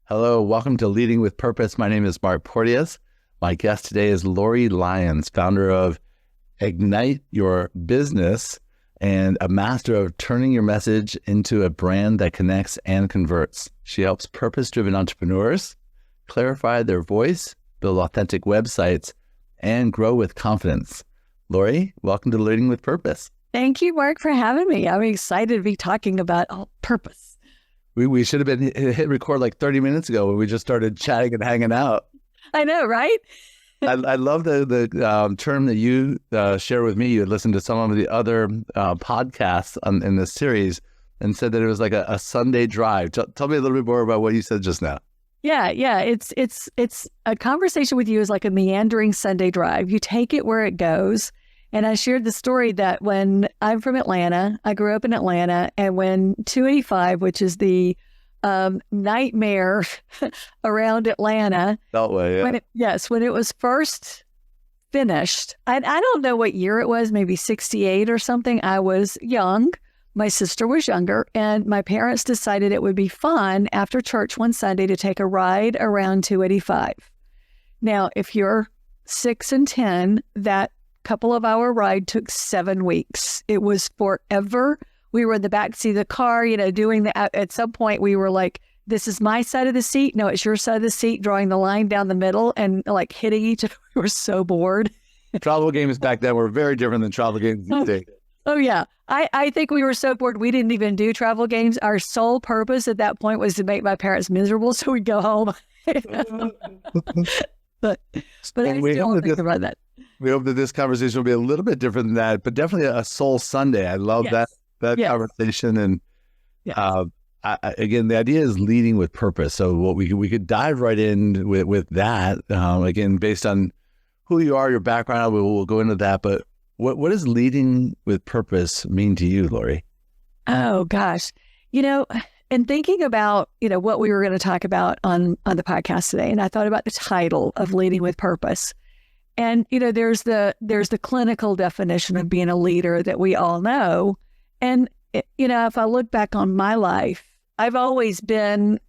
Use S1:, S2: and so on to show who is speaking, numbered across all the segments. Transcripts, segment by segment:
S1: Hello, welcome to Leading with Purpose. My name is Mark Porteous. My guest today is Lyons, founder of Ignite Your Business and a master of turning your message into a brand that connects and converts. She helps purpose-driven entrepreneurs clarify their voice, build authentic websites, and grow with confidence. Lori, welcome to Leading with Purpose.
S2: Thank you, Mark, for having me. I'm excited to be talking about purpose.
S1: We should have been hit record like 30 minutes ago when we just started chatting and hanging out.
S2: I know, right?
S1: I love the term that you share with me. You had listened to some of the other podcasts in this series and said that it was like a Sunday drive. Tell me a little bit more about what you said just now.
S2: Yeah. It's a conversation with you is like a meandering Sunday drive. You take it where it goes. And I shared the story that when I'm from Atlanta, I grew up in Atlanta, and when 285, which is the nightmare around Atlanta.
S1: Beltway, yeah.
S2: When it was first finished, I don't know what year it was, maybe 68 or something. I was young. My sister was younger, and my parents decided it would be fun after church one Sunday to take a ride around 285. Now, if you're 6 and 10, that couple of hour ride took 7 weeks. It was forever. We were in the back seat of the car, doing that. At some point we were like, this is my side of the seat. No, it's your side of the seat, drawing the line down the middle and like hitting each other. We were so bored.
S1: Travel games back then were very different than travel games these days.
S2: Oh yeah. I think we were so bored. We didn't even do travel games. Our sole purpose at that point was to make my parents miserable so we'd go home. But I still think about that.
S1: We hope that this conversation will be a little bit different than that, but definitely a soul Sunday. I love that yes. conversation. And yes. Again, the idea is leading with purpose. So what we could dive right in with that, again, based on who you are, your background, we'll go into that. But what does leading with purpose mean to you, Lori?
S2: Oh, gosh. And thinking about, what we were going to talk about on the podcast today, and I thought about the title of Leading with Purpose. And, there's the clinical definition of being a leader that we all know. And, if I look back on my life, I've always been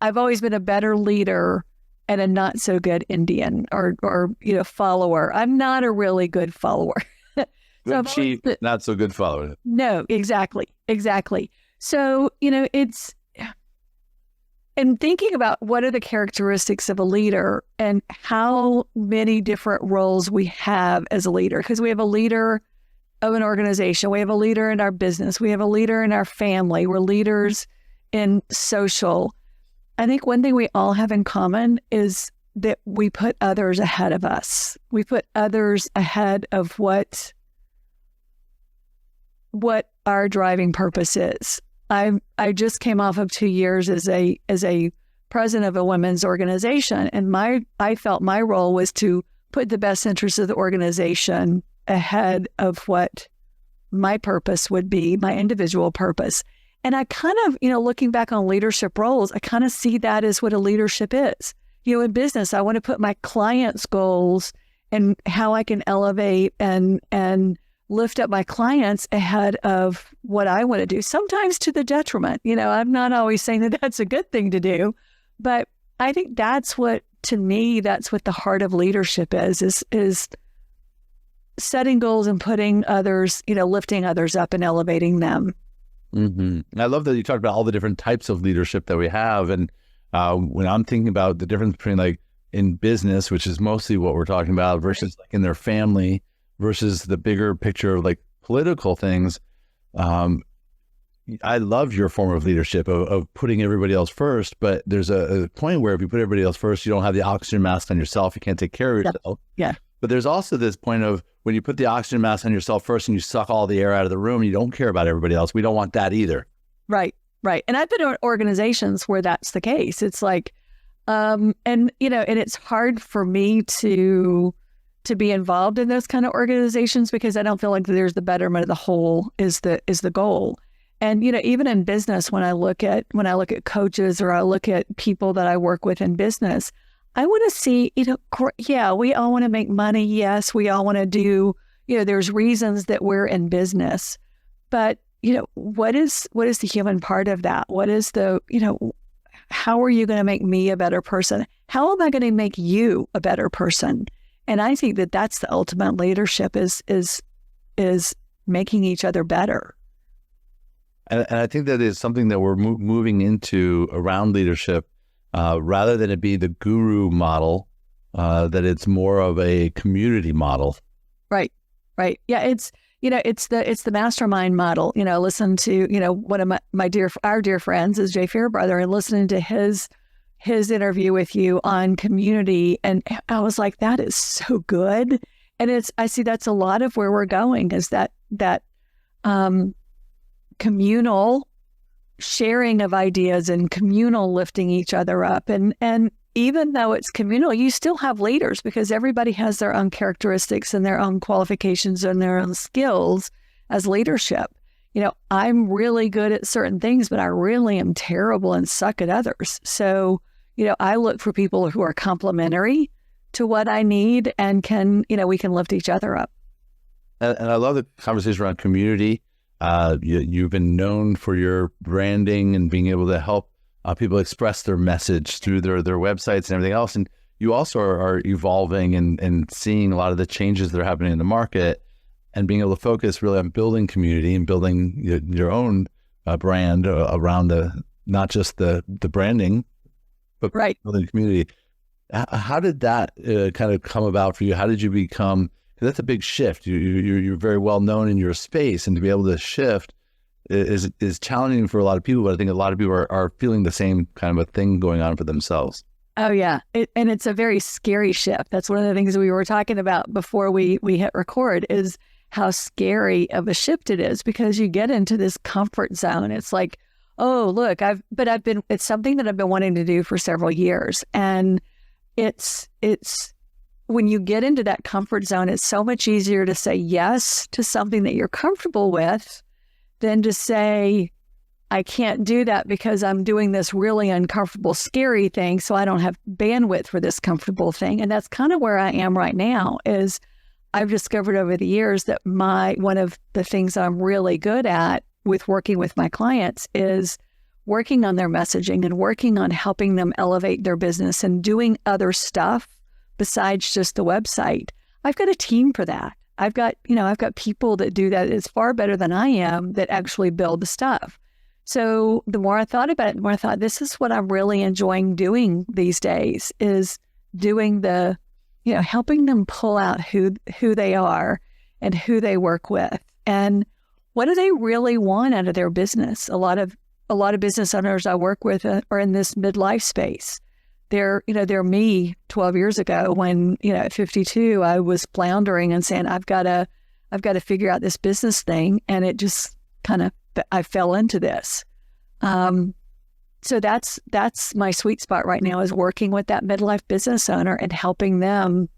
S2: a better leader and a not so good Indian or follower. I'm not a really good follower.
S1: Good chief, not so good follower.
S2: No, exactly. So, and thinking about what are the characteristics of a leader and how many different roles we have as a leader, because we have a leader of an organization, we have a leader in our business, we have a leader in our family, we're leaders in social. I think one thing we all have in common is that we put others ahead of us. We put others ahead of what our driving purpose is. I just came off of 2 years as a president of a women's organization, and I felt my role was to put the best interests of the organization ahead of what my purpose would be, my individual purpose. And I kind of, looking back on leadership roles, I kind of see that as what a leadership is. In business, I want to put my clients' goals and how I can elevate and lift up my clients ahead of what I want to do, sometimes to the detriment. I'm not always saying that that's a good thing to do, but I think that's what the heart of leadership is setting goals and putting others, lifting others up and elevating them.
S1: Mm-hmm. I love that you talked about all the different types of leadership that we have. And when I'm thinking about the difference between like in business, which is mostly what we're talking about, versus like in their family, versus the bigger picture of like political things. I love your form of leadership of putting everybody else first, but there's a point where if you put everybody else first, you don't have the oxygen mask on yourself. You can't take care of yourself.
S2: Yeah.
S1: But there's also this point of when you put the oxygen mask on yourself first and you suck all the air out of the room, you don't care about everybody else. We don't want that either.
S2: Right. And I've been in organizations where that's the case. It's like, and it's hard for me to be involved in those kind of organizations because I don't feel like there's the betterment of the whole is the goal. And, even in business, when I look at coaches or I look at people that I work with in business, I want to see, we all want to make money. Yes, we all want to do, there's reasons that we're in business, but, what is the human part of that? What is the, how are you going to make me a better person? How am I going to make you a better person? And I think that that's the ultimate leadership is making each other better.
S1: And I think that is something that we're moving into around leadership, rather than it be the guru model, that it's more of a community model.
S2: Right. Yeah. It's the mastermind model. Listen to, one of our dear friends is Jay Fairbrother, and listening to his interview with you on community. And I was like, that is so good. And I see that's a lot of where we're going, is that communal sharing of ideas and communal lifting each other up. And even though it's communal, you still have leaders, because everybody has their own characteristics and their own qualifications and their own skills as leadership. I'm really good at certain things, but I really am terrible and suck at others. So, I look for people who are complementary to what I need and we can lift each other up.
S1: And I love the conversation around community. You've been known for your branding and being able to help people express their message through their websites and everything else. And you also are evolving and seeing a lot of the changes that are happening in the market, and being able to focus really on building community and building your own brand around not just the branding, but building community. How did that kind of come about for you? How did you become, because that's a big shift. You're very well known in your space, and to be able to shift is challenging for a lot of people, but I think a lot of people are feeling the same kind of a thing going on for themselves.
S2: Oh, yeah. And it's a very scary shift. That's one of the things we were talking about before we hit record, is how scary of a shift it is, because you get into this comfort zone. It's like, oh, look, it's something that I've been wanting to do for several years. And it's when you get into that comfort zone, it's so much easier to say yes to something that you're comfortable with than to say, I can't do that because I'm doing this really uncomfortable, scary thing, so I don't have bandwidth for this comfortable thing. And that's kind of where I am right now. Is I've discovered over the years that one of the things I'm really good at with working with my clients is working on their messaging and working on helping them elevate their business and doing other stuff besides just the website. I've got a team for that. I've got people that do that. It's far better than I am, that actually build the stuff. So the more I thought about it, the more I thought, this is what I'm really enjoying doing these days, is doing helping them pull out who they are and who they work with and what do they really want out of their business. A lot of business owners I work with are in this midlife space. They're me 12 years ago when, at 52, I was floundering and saying, I've got to figure out this business thing. And it just I fell into this. So that's my sweet spot right now, is working with that midlife business owner and helping them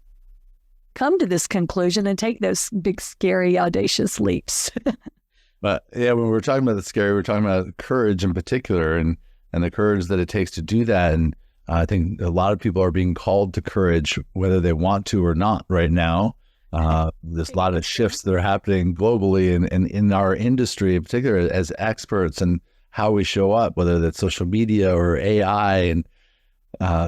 S2: come to this conclusion and take those big, scary, audacious leaps.
S1: But yeah, when we're talking about the scary, we're talking about courage in particular, and the courage that it takes to do that. And I think a lot of people are being called to courage, whether they want to or not right now. There's a lot of shifts that are happening globally and in our industry in particular as experts, and how we show up, whether that's social media or AI. And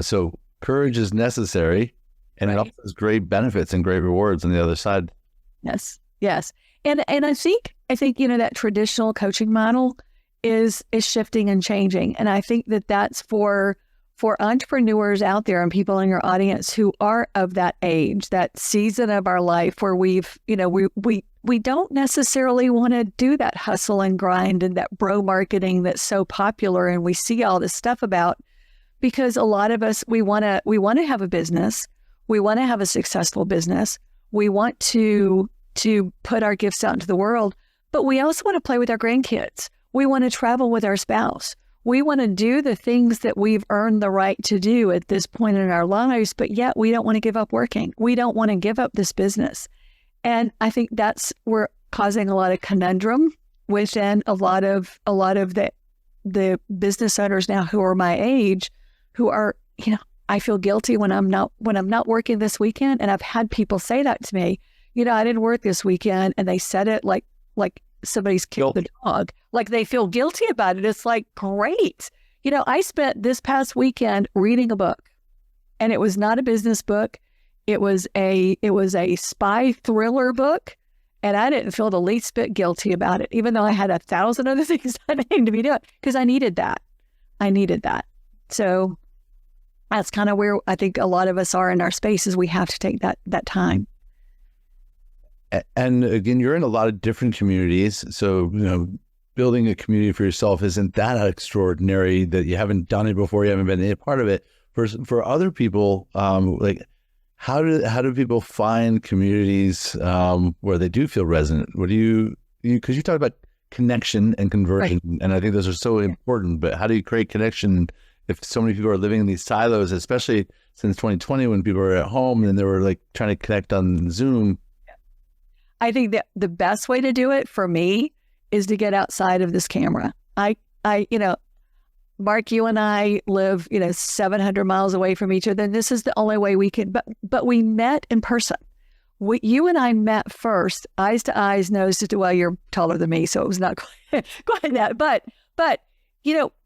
S1: so courage is necessary, and it also has great benefits and great rewards on the other side.
S2: Yes. And I think that traditional coaching model is shifting and changing. And I think that's for entrepreneurs out there and people in your audience who are of that age, that season of our life where we don't necessarily want to do that hustle and grind and that bro marketing that's so popular and we see all this stuff about, because a lot of us, we want to have a business. We want to have a successful business. We want to put our gifts out into the world, but we also want to play with our grandkids. We want to travel with our spouse. We want to do the things that we've earned the right to do at this point in our lives, but yet we don't want to give up working. We don't want to give up this business. And I think we're causing a lot of conundrum within a lot of the business owners now who are my age, who are, I feel guilty when I'm not working this weekend. And I've had people say that to me, I didn't work this weekend, and they said it like somebody's killed the dog. Like they feel guilty about it. It's like, great. I spent this past weekend reading a book, and it was not a business book. It was a spy thriller book, and I didn't feel the least bit guilty about it, even though I had 1,000 other things I needed to be doing, because I needed that. So that's kind of where I think a lot of us are in our spaces. We have to take that time.
S1: And again, you're in a lot of different communities. So, building a community for yourself isn't that extraordinary that you haven't done it before, you haven't been a part of it. For other people, how do people find communities where they do feel resonant? Because you talk about connection and conversion, right, and I think those are so important, but how do you create connection if so many people are living in these silos, especially since 2020 when people were at home and they were like trying to connect on Zoom?
S2: I think that the best way to do it for me is to get outside of this camera. Mark, you and I live, 700 miles away from each other, and this is the only way we can, but we met in person. You and I met first, eyes to eyes, nose to, well, you're taller than me, so it was not quite that, but,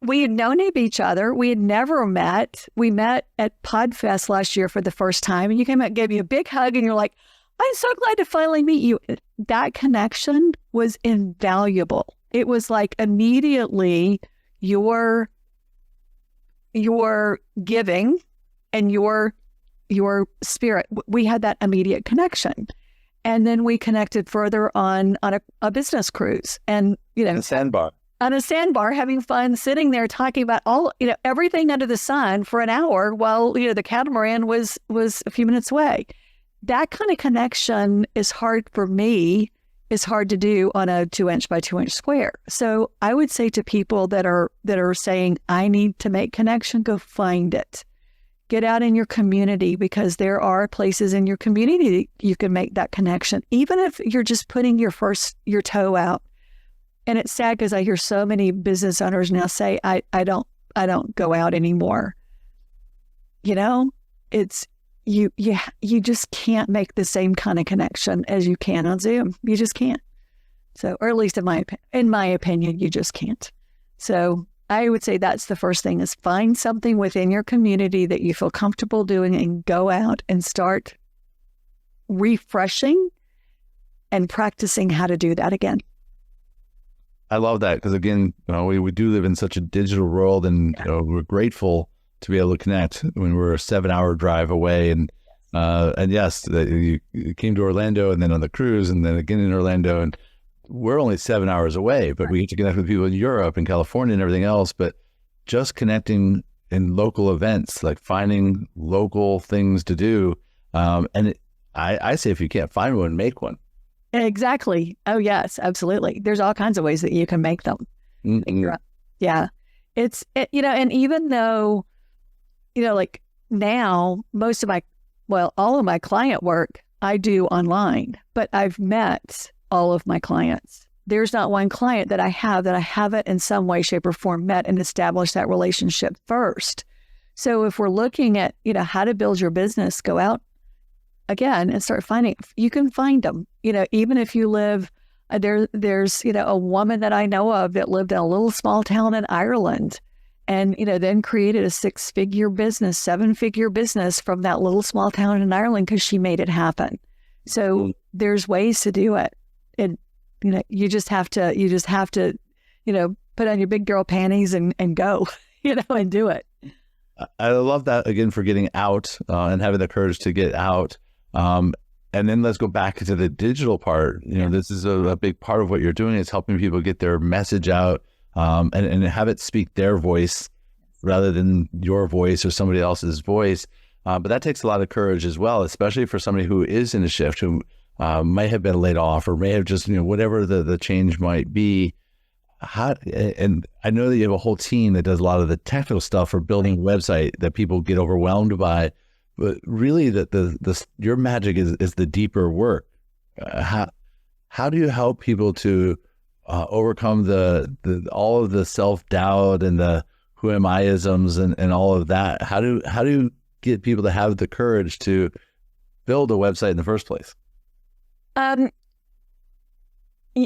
S2: we had known of each other. We had never met. We met at PodFest last year for the first time, and you came out, gave me a big hug, and you're like, I'm so glad to finally meet you. That connection was invaluable. It was like immediately your giving and your spirit. We had that immediate connection. And then we connected further on a business cruise, and,
S1: a sandbar.
S2: On a sandbar, having fun, sitting there talking about everything under the sun for an hour while, the catamaran was a few minutes away. That kind of connection is hard for me, is hard to do on a 2-inch by 2-inch square. So I would say to people that are saying, I need to make connection, go find it. Get out in your community, because there are places in your community that you can make that connection, even if you're just putting your toe out. And it's sad because I hear so many business owners now say, I don't go out anymore. It's you just can't make the same kind of connection as you can on Zoom. You just can't. So, or at least in my opinion, you just can't. So I would say that's the first thing, is find something within your community that you feel comfortable doing, and go out and start refreshing and practicing how to do that again.
S1: I love that, because again, we do live in such a digital world, and we're grateful to be able to connect when we're a 7-hour drive away. And yes, you came to Orlando, and then on the cruise, and then again in Orlando, and we're only 7 hours away, but we get to connect with people in Europe and California and everything else. But just connecting in local events, like finding local things to do. I say, if you can't find one, make one.
S2: Exactly. Oh, yes, absolutely. There's all kinds of ways that you can make them. Mm-hmm. Yeah. And even though, like now, all of my client work I do online, but I've met all of my clients. There's not one client that I haven't in some way, shape, or form met and established that relationship first. So if we're looking at, how to build your business, go out again and start finding, you can find them, even if you live, there's, a woman that I know of that lived in a little small town in Ireland, and, then created a 6-figure business, 7-figure business from that little small town in Ireland, because she made it happen. So there's ways to do it. And, you just have to, put on your big girl panties and go, and do it.
S1: I love that, again, for getting out and having the courage to get out. And then let's go back to the digital part. This is a big part of what you're doing, is helping people get their message out and have it speak their voice rather than your voice or somebody else's voice. But that takes a lot of courage as well, especially for somebody who is in a shift, who may have been laid off or may have just, whatever the change might be. And I know that you have a whole team that does a lot of the technical stuff for building a website that people get overwhelmed by. But really, your magic is the deeper work. How do you help people to overcome all of the self-doubt and the who am I-isms and all of that? How do you get people to have the courage to build a website in the first place?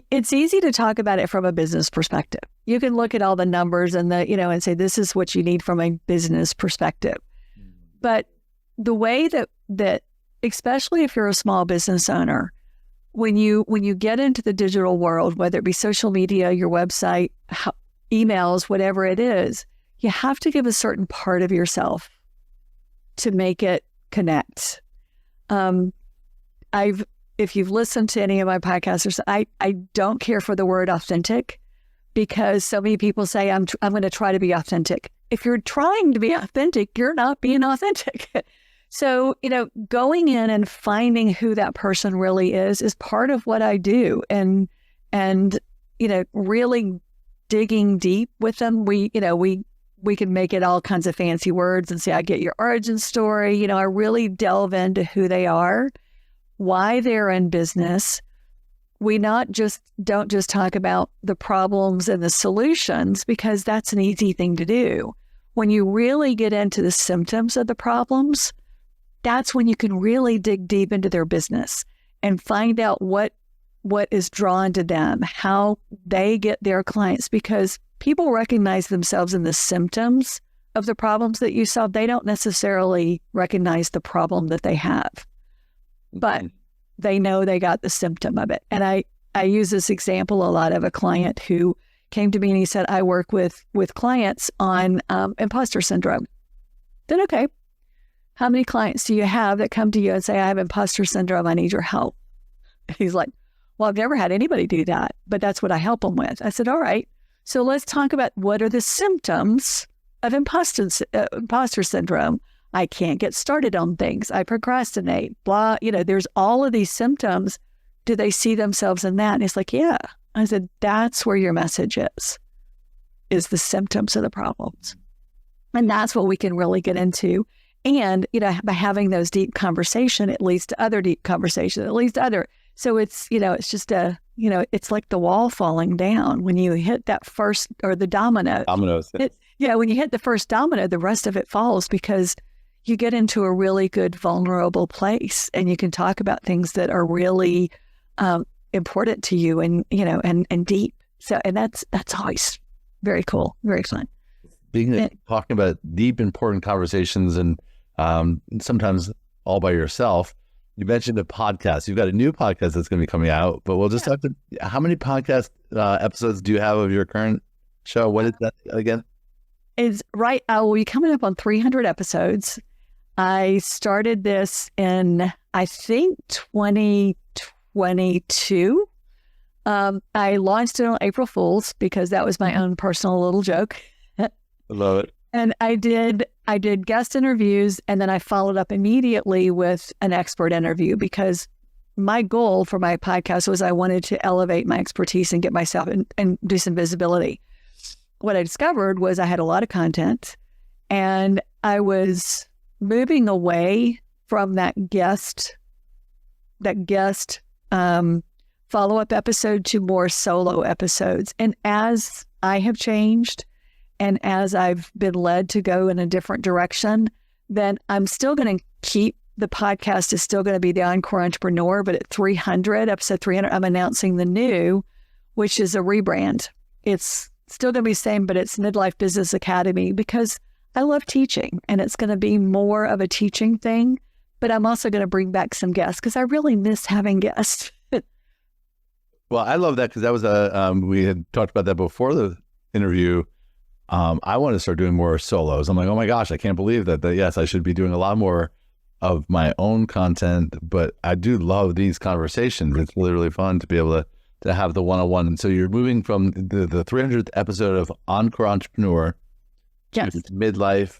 S2: It's easy to talk about it from a business perspective. You can look at all the numbers and and say, this is what you need from a business perspective. But the way that especially if you're a small business owner, when you get into the digital world, whether it be social media, your website, emails, whatever it is, you have to give a certain part of yourself to make it connect. If you've listened to any of my podcasts, I don't care for the word authentic because so many people say, I'm going to try to be authentic. If you're trying to be authentic, you're not being authentic. So, going in and finding who that person really is part of what I do. And really digging deep with them. We can make it all kinds of fancy words and say, I get your origin story. I really delve into who they are, why they're in business. We don't just talk about the problems and the solutions because that's an easy thing to do. When you really get into the symptoms of the problems, that's when you can really dig deep into their business and find out what is drawn to them, how they get their clients, because people recognize themselves in the symptoms of the problems that you solve. They don't necessarily recognize the problem that they have, but they know they got the symptom of it. And I use this example a lot of a client who came to me and he said, I work with clients on imposter syndrome. Then, okay, how many clients do you have that come to you and say, I have imposter syndrome, I need your help? He's like, well, I've never had anybody do that, but that's what I help them with. I said, all right, so let's talk about what are the symptoms of imposter syndrome. I can't get started on things. I procrastinate, blah, there's all of these symptoms. Do they see themselves in that? And he's like, yeah. I said, that's where your message is the symptoms of the problems. And that's what we can really get into. And, by having those deep conversation, it leads to other deep conversation. It leads to other. So it's, it's just it's like the wall falling down. When you hit that first, or the domino.
S1: Dominoes.
S2: When you hit the first domino, the rest of it falls because you get into a really good vulnerable place and you can talk about things that are really important to you and, and deep. So, and that's always very cool, very fun.
S1: Talking about deep, important conversations and sometimes all by yourself. You mentioned a podcast. You've got a new podcast that's going to be coming out, but we'll just have to, how many podcast episodes do you have of your current show? What is that again?
S2: It's right. I will be coming up on 300 episodes. I started this in, I think, 2022. I launched it on April Fool's because that was my own personal little joke.
S1: I love it.
S2: And I did guest interviews, and then I followed up immediately with an expert interview because my goal for my podcast was I wanted to elevate my expertise and get myself and do some visibility. What I discovered was I had a lot of content, and I was moving away from that guest follow-up episode to more solo episodes. And as I have changed, and as I've been led to go in a different direction, then I'm still going to keep the podcast is still going to be the Encore Entrepreneur, but at episode 300, I'm announcing the new, which is a rebrand. It's still going to be the same, but it's Midlife Business Academy because I love teaching and it's going to be more of a teaching thing, but I'm also going to bring back some guests because I really miss having guests.
S1: Well, I love that because that was we had talked about that before the interview. I want to start doing more solos. I'm like, oh my gosh, I can't believe that yes, I should be doing a lot more of my own content, but I do love these conversations. It's literally fun to be able to have the one-on-one. And so you're moving from the 300th episode of Encore Entrepreneur to Midlife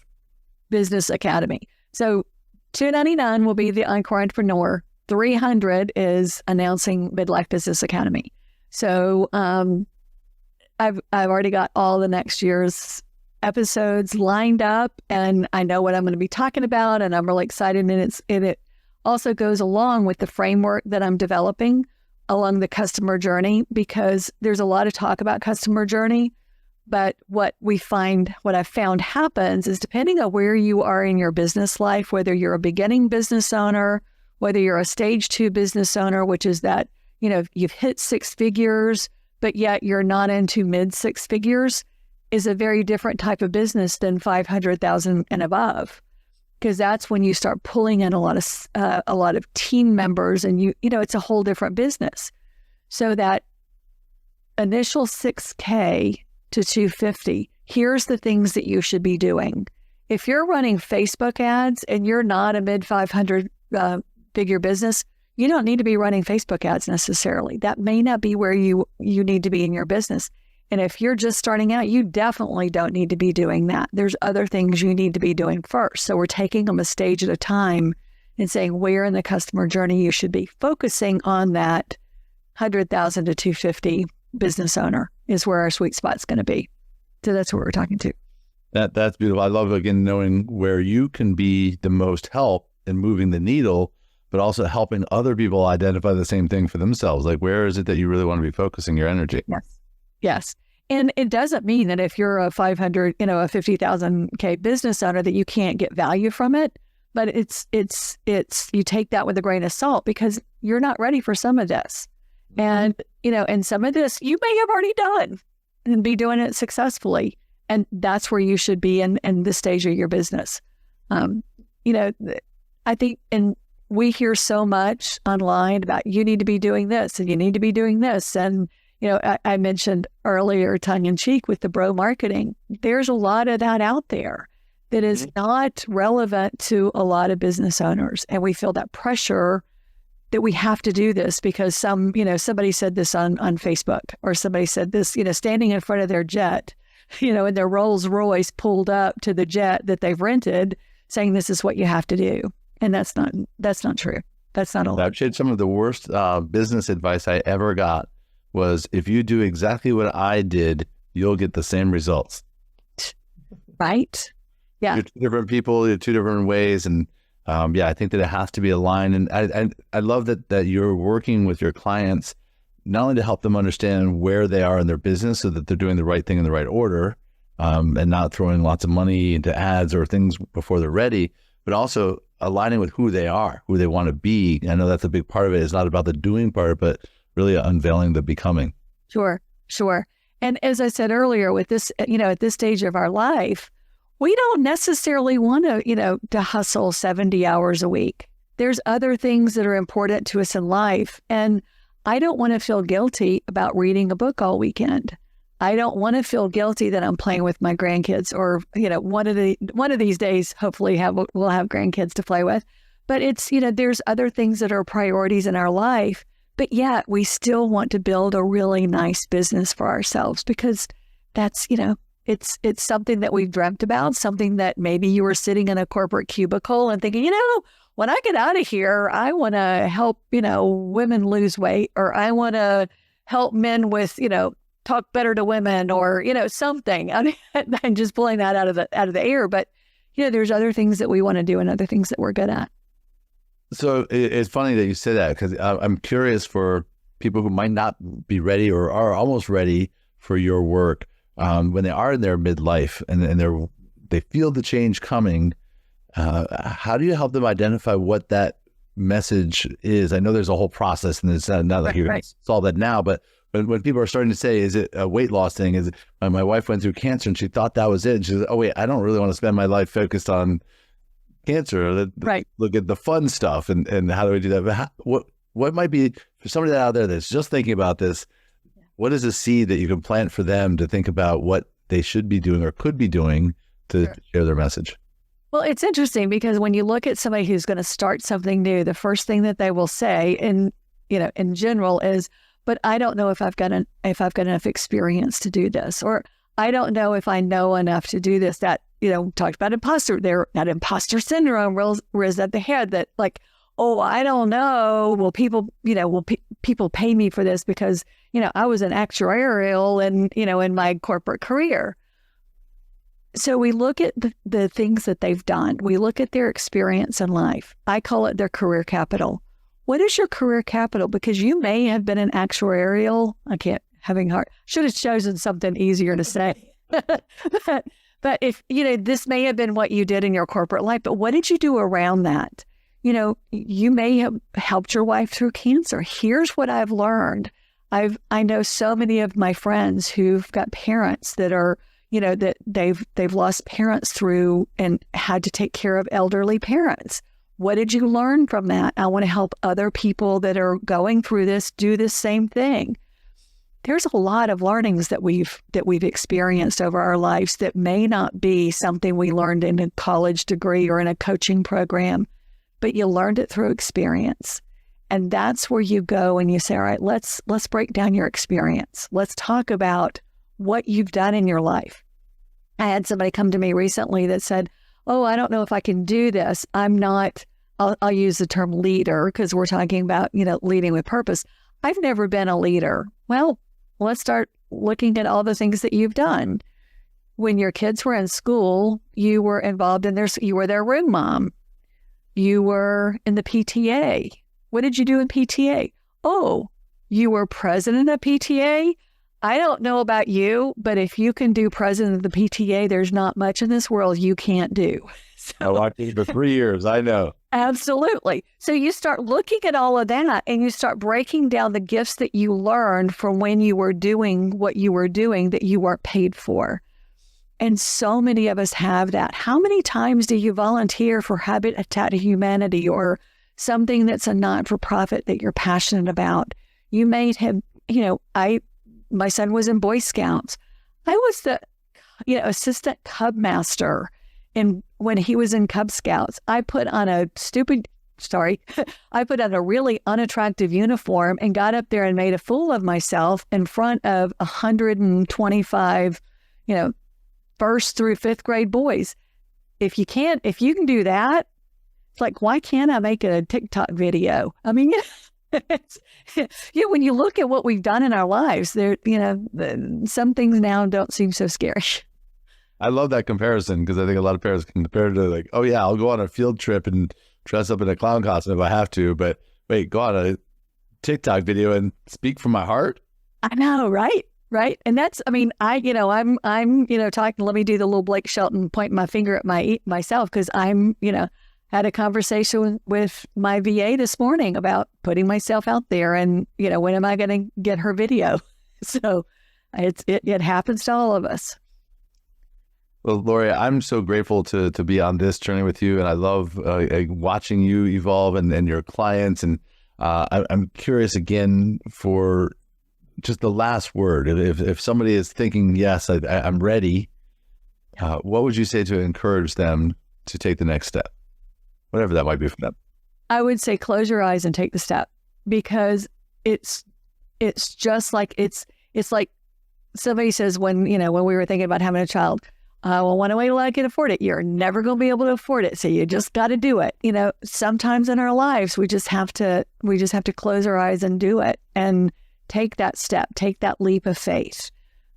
S2: Business Academy. So $299 will be the Encore Entrepreneur. 300 is announcing Midlife Business Academy. So I've already got all the next year's episodes lined up, and I know what I'm going to be talking about, and I'm really excited. And it also goes along with the framework that I'm developing along the customer journey, because there's a lot of talk about customer journey, but what I've found happens is depending on where you are in your business life, whether you're a beginning business owner, whether you're a stage 2 business owner, which is that, you've hit six figures, but yet you're not into mid six figures, is a very different type of business than 500,000 and above, because that's when you start pulling in a lot of team members, and it's a whole different business. So that initial 6K to 250, here's the things that you should be doing. If you're running Facebook ads and you're not a mid 500 figure business, you don't need to be running Facebook ads necessarily. That may not be where you need to be in your business. And if you're just starting out, you definitely don't need to be doing that. There's other things you need to be doing first. So we're taking them a stage at a time and saying where in the customer journey you should be focusing on. That 100,000 to 250 business owner is where our sweet spot's going to be. So that's what we're talking to.
S1: That's beautiful. I love, again, knowing where you can be the most help in moving the needle, but also helping other people identify the same thing for themselves. Like, where is it that you really want to be focusing your energy?
S2: Yes. And it doesn't mean that if you're a 500, a 50,000K business owner that you can't get value from it. But it's you take that with a grain of salt, because you're not ready for some of this. And, and some of this you may have already done and be doing it successfully. And that's where you should be in this stage of your business. I think, and we hear so much online about you need to be doing this and you need to be doing this. And, I mentioned earlier, tongue in cheek, with the bro marketing, there's a lot of that out there that is not relevant to a lot of business owners. And we feel that pressure that we have to do this because somebody said this on Facebook, or somebody said this, standing in front of their jet, in their Rolls Royce pulled up to the jet that they've rented, saying this is what you have to do. And that's not true. That's not allowed.
S1: Actually, some of the worst business advice I ever got was, if you do exactly what I did, you'll get the same results.
S2: Right? Yeah.
S1: You're two different people, you're two different ways. And I think that it has to be aligned. And I love that you're working with your clients, not only to help them understand where they are in their business so that they're doing the right thing in the right order, and not throwing lots of money into ads or things before they're ready, but also aligning with who they are, who they want to be. I know that's a big part of it. It's not about the doing part, but really unveiling the becoming.
S2: Sure. And as I said earlier, with this, at this stage of our life, we don't necessarily want to hustle 70 hours a week. There's other things that are important to us in life. And I don't want to feel guilty about reading a book all weekend. I don't want to feel guilty that I'm playing with my grandkids, or, one of these days, hopefully we'll have grandkids to play with. But it's, there's other things that are priorities in our life, but yet we still want to build a really nice business for ourselves, because that's, it's something that we've dreamt about, something that maybe you were sitting in a corporate cubicle and thinking, when I get out of here, I want to help, women lose weight, or I want to help men with, talk better to women, or, something. I mean, I'm just pulling that out of the air. But, there's other things that we want to do and other things that we're good at.
S1: So it's funny that you say that, because I'm curious for people who might not be ready or are almost ready for your work, when they are in their midlife and they feel the change coming. How do you help them identify what that message is? I know there's a whole process, and it's not like you're going to solve that now, but when people are starting to say, is it a weight loss thing? Is it, my wife went through cancer and she thought that was it. And she said, oh wait, I don't really want to spend my life focused on cancer. Look at the fun stuff. And how do we do that? But what might be, for somebody out there that's just thinking about this, what is a seed that you can plant for them to think about what they should be doing or could be doing to share their message?
S2: Well, it's interesting, because when you look at somebody who's going to start something new, the first thing that they will say in general is, but I don't know if I've got enough experience to do this, or I don't know if I know enough to do this. That, talked about that imposter syndrome was at the head, that like, oh, I don't know. Will people pay me for this because, I was an actuarial and, in my corporate career. So we look at the things that they've done. We look at their experience in life. I call it their career capital. What is your career capital? Because you may have been an actuarial. Should have chosen something easier to say. But if, this may have been what you did in your corporate life, but what did you do around that? you may have helped your wife through cancer. Here's what I've learned. I know so many of my friends who've got parents that are, that they've lost parents through and had to take care of elderly parents. What did you learn from that? I want to help other people that are going through this do the same thing. There's a lot of learnings that we've experienced over our lives that may not be something we learned in a college degree or in a coaching program, but you learned it through experience. And that's where you go and you say, all right, let's break down your experience. Let's talk about what you've done in your life. I had somebody come to me recently that said, oh, I don't know if I can do this. I'm not, I'll use the term leader because we're talking about, leading with purpose. I've never been a leader. Well, let's start looking at all the things that you've done. When your kids were in school, you were involved in you were their room mom. You were in the PTA. What did you do in PTA? Oh, you were president of PTA? I don't know about you, but if you can do president of the PTA, there's not much in this world you can't do.
S1: So, I did for 3 years, I know.
S2: Absolutely. So you start looking at all of that and you start breaking down the gifts that you learned from when you were doing what you were doing that you weren't paid for. And so many of us have that. How many times do you volunteer for Habitat to Humanity or something that's a not-for-profit that you're passionate about? You may have, my son was in Boy Scouts. I was the, assistant Cub master. And when he was in Cub Scouts, I put on a really unattractive uniform and got up there and made a fool of myself in front of 125, first through fifth grade boys. If you can do that, it's like, why can't I make a TikTok video? I mean, when you look at what we've done in our lives, some things now don't seem so scary.
S1: I love that comparison because I think a lot of parents can compare it to like, oh yeah, I'll go on a field trip and dress up in a clown costume if I have to, but wait, go on a TikTok video and speak from my heart.
S2: I know, right? Right. And that's, I'm talking, let me do the little Blake Shelton pointing my finger at myself because I'm, had a conversation with my VA this morning about putting myself out there and, when am I going to get her video? So it happens to all of us.
S1: Well, Lori, I'm so grateful to be on this journey with you. And I love watching you evolve and your clients. And I'm curious again for just the last word. If somebody is thinking, yes, I'm ready, what would you say to encourage them to take the next step? Whatever that might be for them.
S2: I would say close your eyes and take the step because it's just like, it's like somebody says when we were thinking about having a child, well, when I can afford it, you're never going to be able to afford it. So you just got to do it. Sometimes in our lives, we just have to close our eyes and do it and take that step, take that leap of faith,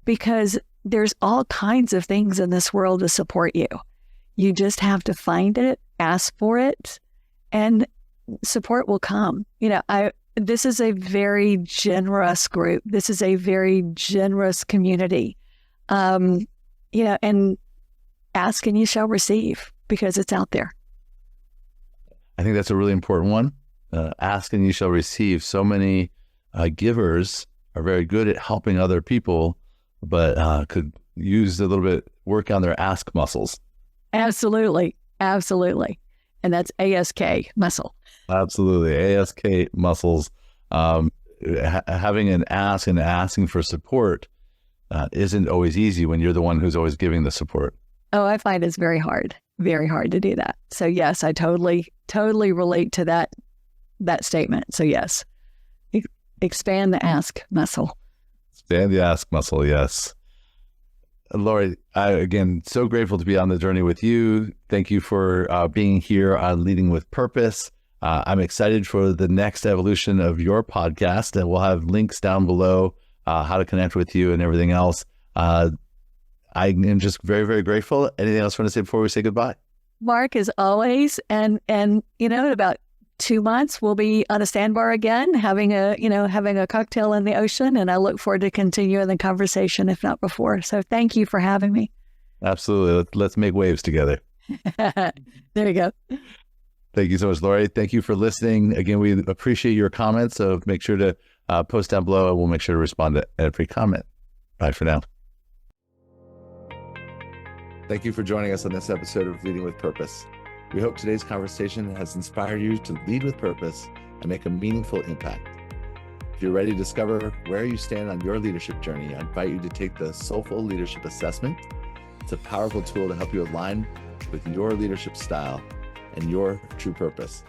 S2: because there's all kinds of things in this world to support you. You just have to find it, ask for it, and support will come. This is a very generous group. This is a very generous community. And ask and you shall receive because it's out there.
S1: I think that's a really important one. Ask and you shall receive. So many givers are very good at helping other people, but could use a little bit, work on their ask muscles.
S2: Absolutely. Absolutely. And that's ASK muscle.
S1: Absolutely. ASK muscles. Having an ask and asking for support isn't always easy when you're the one who's always giving the support.
S2: Oh, I find it's very hard to do that. So yes, I totally relate to that statement. So yes, expand the ask muscle.
S1: Expand the ask muscle. Yes. Lori, again, so grateful to be on the journey with you. Thank you for being here on Leading with Purpose. I'm excited for the next evolution of your podcast, and we'll have links down below how to connect with you and everything else. I am just very, very grateful. Anything else you want to say before we say goodbye?
S2: Mark, as always, and in about 2 months we'll be on a sandbar again, having a cocktail in the ocean, and I look forward to continuing the conversation, if not before. So thank you for having me.
S1: Absolutely. Let's make waves together.
S2: There you go.
S1: Thank you so much, Lori. Thank you for listening. Again, we appreciate your comments, so make sure to post down below and we'll make sure to respond to every comment. Bye for now. Thank you for joining us on this episode of Leading with Purpose. We hope today's conversation has inspired you to lead with purpose and make a meaningful impact. If you're ready to discover where you stand on your leadership journey, I invite you to take the Soulful Leadership Assessment. It's a powerful tool to help you align with your leadership style and your true purpose.